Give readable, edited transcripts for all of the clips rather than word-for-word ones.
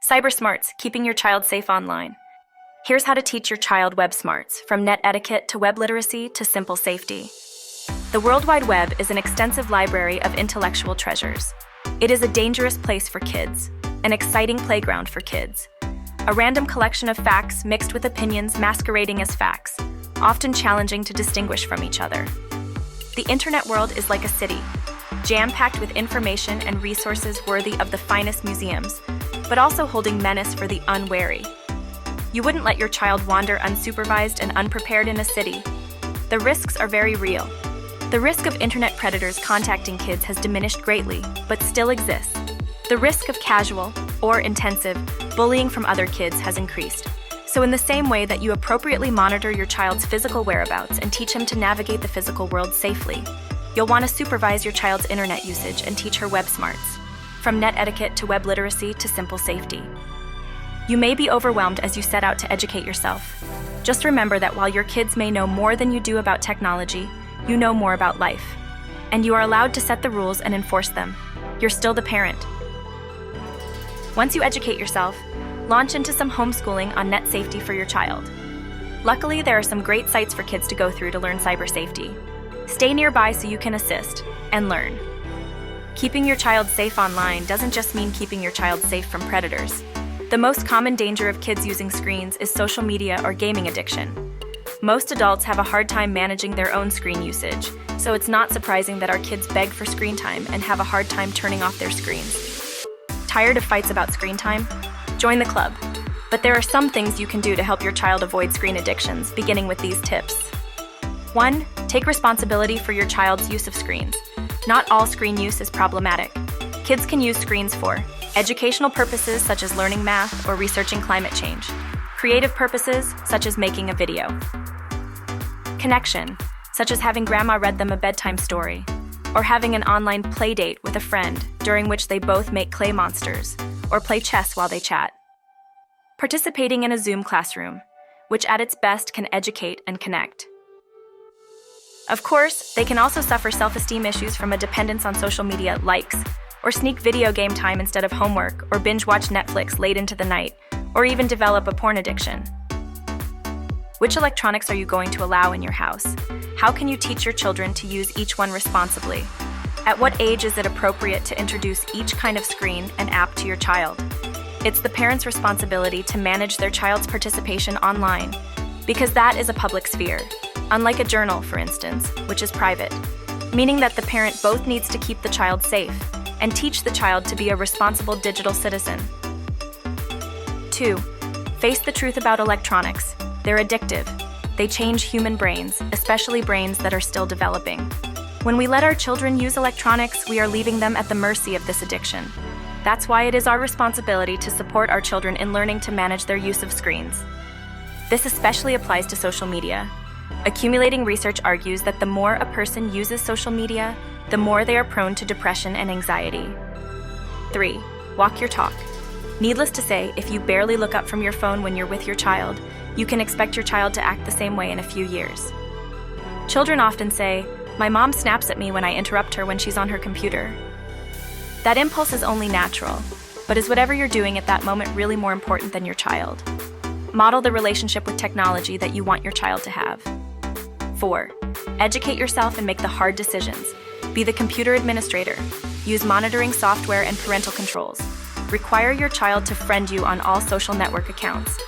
Cybersmarts, keeping your child safe online. Here's how to teach your child web smarts, from net etiquette to web literacy to simple safety. The World Wide Web is an extensive library of intellectual treasures. It is a dangerous place for kids, an exciting playground for kids. A random collection of facts mixed with opinions masquerading as facts, often challenging to distinguish from each other. The internet world is like a city, jam-packed with information and resources worthy of the finest museums, but also holding menace for the unwary. You wouldn't let your child wander unsupervised and unprepared in a city. The risks are very real. The risk of internet predators contacting kids has diminished greatly, but still exists. The risk of casual, or intensive, bullying from other kids has increased. So in the same way that you appropriately monitor your child's physical whereabouts and teach him to navigate the physical world safely, you'll want to supervise your child's internet usage and teach her web smarts, from net etiquette to web literacy to simple safety. You may be overwhelmed as you set out to educate yourself. Just remember that while your kids may know more than you do about technology, you know more about life. And you are allowed to set the rules and enforce them. You're still the parent. Once you educate yourself, launch into some homeschooling on net safety for your child. Luckily, there are some great sites for kids to go through to learn cyber safety. Stay nearby so you can assist and learn. Keeping your child safe online doesn't just mean keeping your child safe from predators. The most common danger of kids using screens is social media or gaming addiction. Most adults have a hard time managing their own screen usage, so it's not surprising that our kids beg for screen time and have a hard time turning off their screens. Tired of fights about screen time? Join the club. But there are some things you can do to help your child avoid screen addictions, beginning with these tips. 1. Take responsibility for your child's use of screens. Not all screen use is problematic. Kids can use screens for educational purposes such as learning math or researching climate change, creative purposes such as making a video, connection, such as having grandma read them a bedtime story, or having an online play date with a friend during which they both make clay monsters or play chess while they chat. Participating in a Zoom classroom, which at its best can educate and connect. Of course, they can also suffer self-esteem issues from a dependence on social media likes, or sneak video game time instead of homework, or binge watch Netflix late into the night, or even develop a porn addiction. Which electronics are you going to allow in your house? How can you teach your children to use each one responsibly? At what age is it appropriate to introduce each kind of screen and app to your child? It's the parent's responsibility to manage their child's participation online, because that is a public sphere. Unlike a journal, for instance, which is private, meaning that the parent both needs to keep the child safe and teach the child to be a responsible digital citizen. 2. Face the truth about electronics. They're addictive. They change human brains, especially brains that are still developing. When we let our children use electronics, we are leaving them at the mercy of this addiction. That's why it is our responsibility to support our children in learning to manage their use of screens. This especially applies to social media. Accumulating research argues that the more a person uses social media, the more they are prone to depression and anxiety. 3. Walk your talk. Needless to say, if you barely look up from your phone when you're with your child, you can expect your child to act the same way in a few years. Children often say, "My mom snaps at me when I interrupt her when she's on her computer." That impulse is only natural, but is whatever you're doing at that moment really more important than your child? Model the relationship with technology that you want your child to have. 4. Educate yourself and make the hard decisions. Be the computer administrator. Use monitoring software and parental controls. Require your child to friend you on all social network accounts.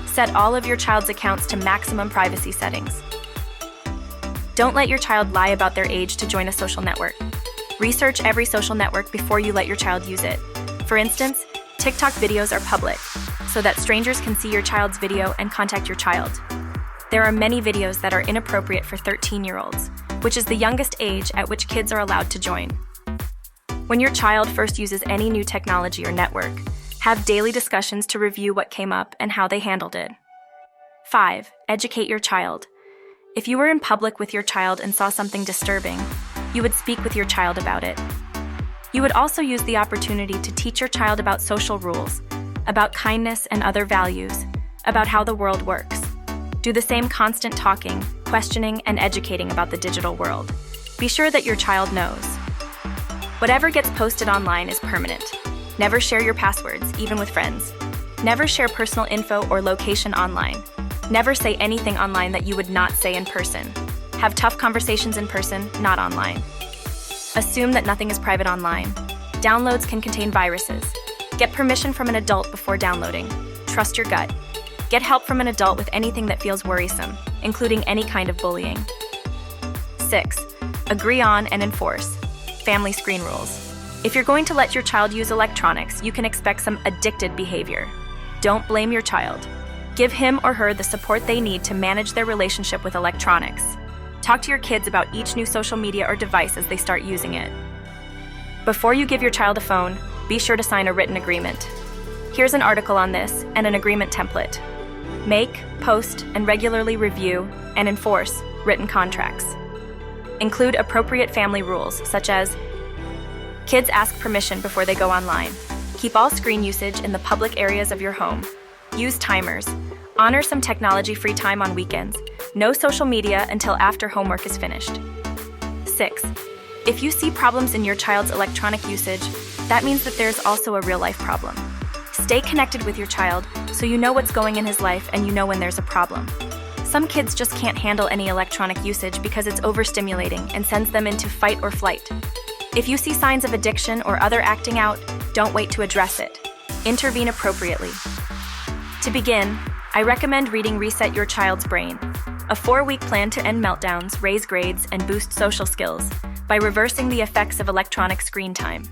Set all of your child's accounts to maximum privacy settings. Don't let your child lie about their age to join a social network. Research every social network before you let your child use it. For instance, TikTok videos are public, so that strangers can see your child's video and contact your child. There are many videos that are inappropriate for 13-year-olds, which is the youngest age at which kids are allowed to join. When your child first uses any new technology or network, have daily discussions to review what came up and how they handled it. 5. Educate your child. If you were in public with your child and saw something disturbing, you would speak with your child about it. You would also use the opportunity to teach your child about social rules, about kindness and other values, about how the world works. Do the same constant talking, questioning, and educating about the digital world. Be sure that your child knows. Whatever gets posted online is permanent. Never share your passwords, even with friends. Never share personal info or location online. Never say anything online that you would not say in person. Have tough conversations in person, not online. Assume that nothing is private online. Downloads can contain viruses. Get permission from an adult before downloading. Trust your gut. Get help from an adult with anything that feels worrisome, including any kind of bullying. 6. Agree on and enforce family screen rules. If you're going to let your child use electronics, you can expect some addicted behavior. Don't blame your child. Give him or her the support they need to manage their relationship with electronics. Talk to your kids about each new social media or device as they start using it. Before you give your child a phone, be sure to sign a written agreement. Here's an article on this and an agreement template. Make, post, and regularly review and enforce written contracts. Include appropriate family rules, such as kids ask permission before they go online. Keep all screen usage in the public areas of your home. Use timers. Honor some technology-free time on weekends. No social media until after homework is finished. 6. If you see problems in your child's electronic usage, that means that there's also a real-life problem. Stay connected with your child so you know what's going in his life and you know when there's a problem. Some kids just can't handle any electronic usage because it's overstimulating and sends them into fight or flight. If you see signs of addiction or other acting out, don't wait to address it. Intervene appropriately. To begin, I recommend reading Reset Your Child's Brain, a 4-week plan to end meltdowns, raise grades, and boost social skills by reversing the effects of electronic screen time.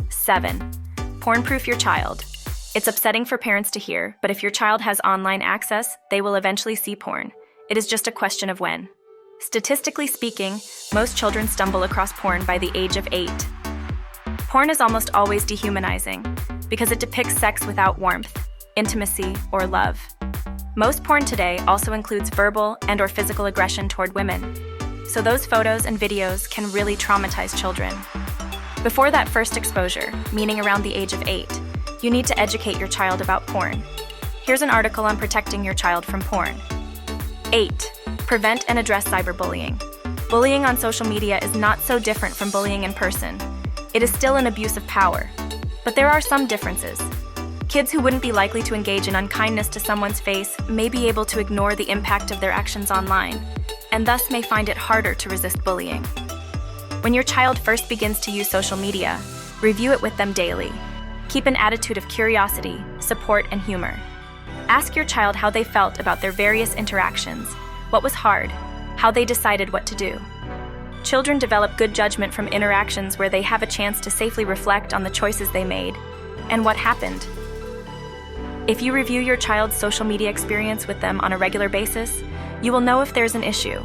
7. Porn-proof your child. It's upsetting for parents to hear, but if your child has online access, they will eventually see porn. It is just a question of when. Statistically speaking, most children stumble across porn by the age of 8. Porn is almost always dehumanizing because it depicts sex without warmth, intimacy, or love. Most porn today also includes verbal and/or physical aggression toward women, so those photos and videos can really traumatize children. Before that first exposure, meaning around the age of 8, you need to educate your child about porn. Here's an article on protecting your child from porn. 8. Prevent and address cyberbullying. Bullying on social media is not so different from bullying in person. It is still an abuse of power, but there are some differences. Kids who wouldn't be likely to engage in unkindness to someone's face may be able to ignore the impact of their actions online, and thus may find it harder to resist bullying. When your child first begins to use social media, review it with them daily. Keep an attitude of curiosity, support, and humor. Ask your child how they felt about their various interactions, what was hard, how they decided what to do. Children develop good judgment from interactions where they have a chance to safely reflect on the choices they made and what happened. If you review your child's social media experience with them on a regular basis, you will know if there's an issue.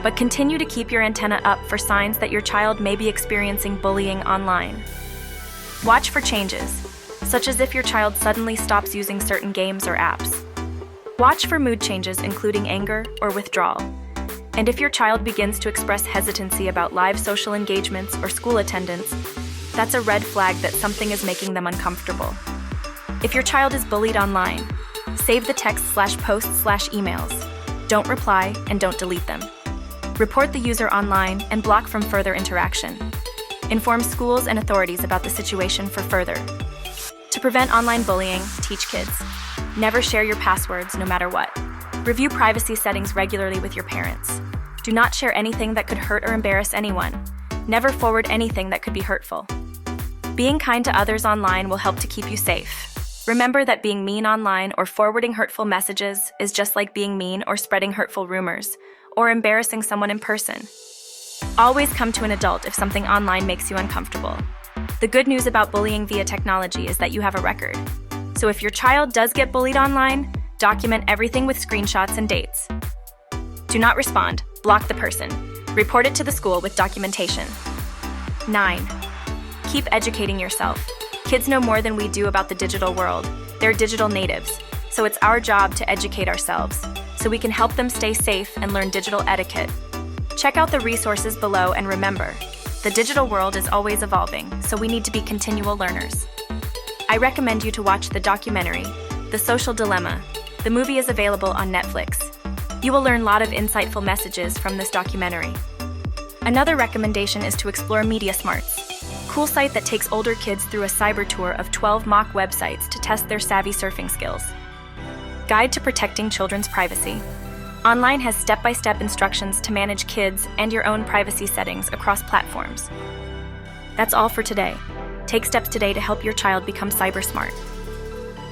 But continue to keep your antenna up for signs that your child may be experiencing bullying online. Watch for changes, such as if your child suddenly stops using certain games or apps. Watch for mood changes, including anger or withdrawal. And if your child begins to express hesitancy about live social engagements or school attendance, that's a red flag that something is making them uncomfortable. If your child is bullied online, save the text/posts/emails. Don't reply and don't delete them. Report the user online and block from further interaction. Inform schools and authorities about the situation for further. To prevent online bullying, teach kids. Never share your passwords no matter what. Review privacy settings regularly with your parents. Do not share anything that could hurt or embarrass anyone. Never forward anything that could be hurtful. Being kind to others online will help to keep you safe. Remember that being mean online or forwarding hurtful messages is just like being mean or spreading hurtful rumors, or embarrassing someone in person. Always come to an adult if something online makes you uncomfortable. The good news about bullying via technology is that you have a record. So if your child does get bullied online, document everything with screenshots and dates. Do not respond. Block the person. Report it to the school with documentation. 9. Keep educating yourself. Kids know more than we do about the digital world. They're digital natives, so it's our job to educate ourselves, so we can help them stay safe and learn digital etiquette. Check out the resources below and remember, the digital world is always evolving, so we need to be continual learners. I recommend you to watch the documentary, The Social Dilemma. The movie is available on Netflix. You will learn a lot of insightful messages from this documentary. Another recommendation is to explore media smarts. cool site that takes older kids through a cyber tour of 12 mock websites to test their savvy surfing skills. Guide to Protecting Children's Privacy. Online has step-by-step instructions to manage kids and your own privacy settings across platforms. That's all for today. Take steps today to help your child become cyber smart.